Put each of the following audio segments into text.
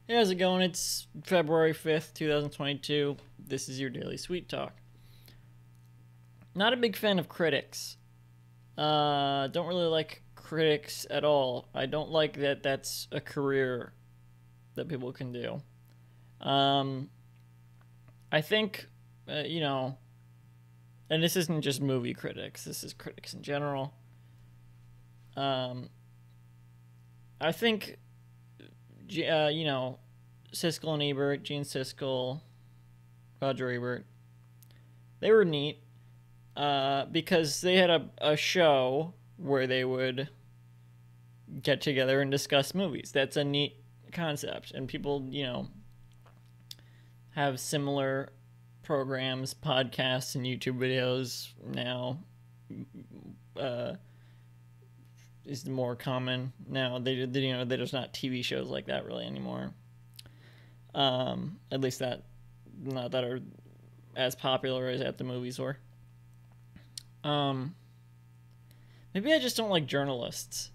Hey, how's it going? It's February 5th, 2022. This is your Daily Sweet Talk. Not a big fan of critics. Don't really like critics at all. I don't like that that's a career that people can do. Um, I think, you know, and this isn't just movie critics, this is critics in general. Um, I think, you know, Siskel and Ebert, Gene Siskel, Roger Ebert, they were neat because they had a show where they would get together and discuss movies. That's a neat concept. And people, have similar programs, podcasts, and YouTube videos now. Uh, is more common now. There's not TV shows like that really anymore. At least that not that are as popular as at the movies were. Um, Maybe I just don't like journalists.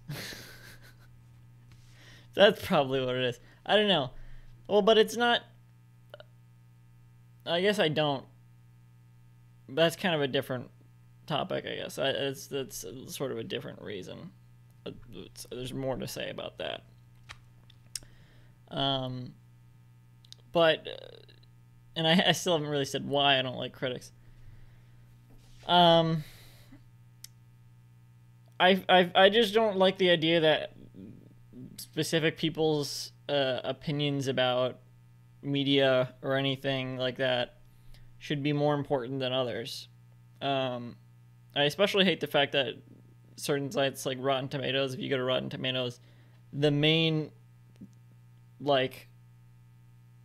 That's probably what it is. I don't know. Well, but it's not. I guess I don't. That's kind of a different topic, I guess. That's sort of a different reason. There's more to say about that. Um, but and I still haven't really said why I don't like critics. Um, I just don't like the idea that specific people's opinions about media or anything like that should be more important than others. I especially hate the fact that certain sites like Rotten Tomatoes, if you go to Rotten Tomatoes, the main like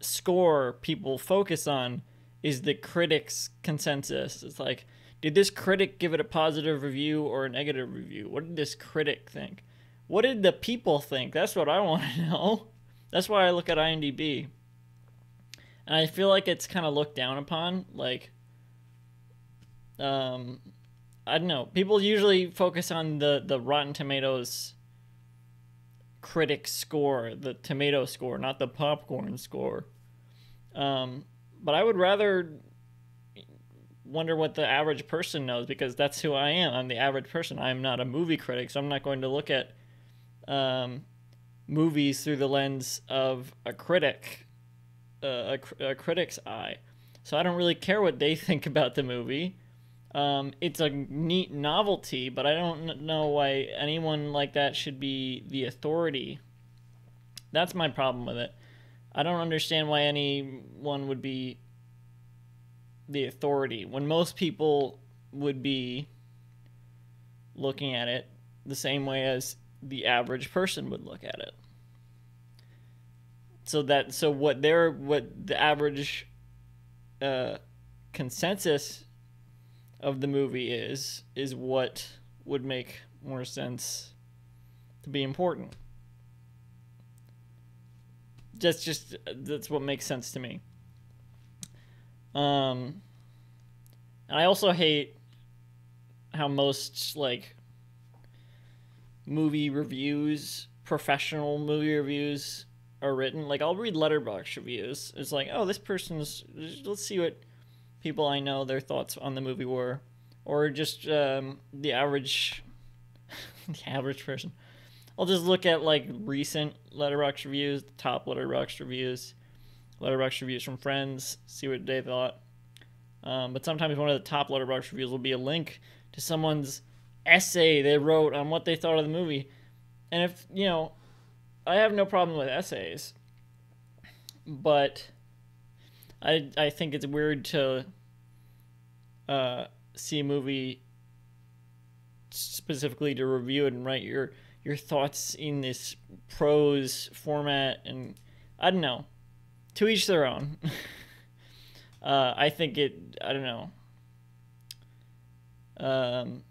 score people focus on is the critics' consensus. It's like, did this critic give it a positive review or a negative review? What did this critic think? What did the people think? That's what I want to know. That's why I look at IMDb. And I feel like it's kind of looked down upon. Like, I don't know. People usually focus on the Rotten Tomatoes critic score, the tomato score, not the popcorn score. But I would rather wonder what the average person knows, because that's who I am. I'm the average person. I'm not a movie critic, so I'm not going to look at movies through the lens of a critic, a critic's eye. So I don't really care what they think about the movie. It's a neat novelty, but I don't know why anyone like that should be the authority. That's my problem with it. I don't understand why anyone would be the authority when most people would be looking at it the same way as the average person would look at it. So what the average consensus of the movie is what would make more sense to be important. That's what makes sense to me. And I also hate how most like movie reviews, professional movie reviews are written. Like, I'll read Letterboxd reviews. It's like, oh, this person's. Let's see what people I know their thoughts on the movie were, or just the average, the average person. I'll just look at like recent Letterboxd reviews, the top Letterboxd reviews from friends, see what they thought. But sometimes one of the top Letterboxd reviews will be a link to someone's essay they wrote on what they thought of the movie. And if, I have no problem with essays, but I think it's weird to see a movie specifically to review it and write your thoughts in this prose format, and I don't know. To each their own. I think I don't know.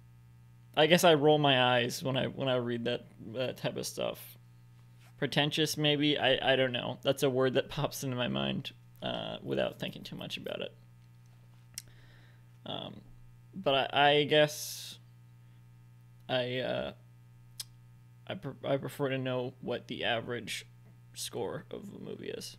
I guess I roll my eyes when I read that type of stuff. Pretentious, maybe. I don't know. That's a word that pops into my mind without thinking too much about it. But I guess I prefer to know what the average score of the movie is.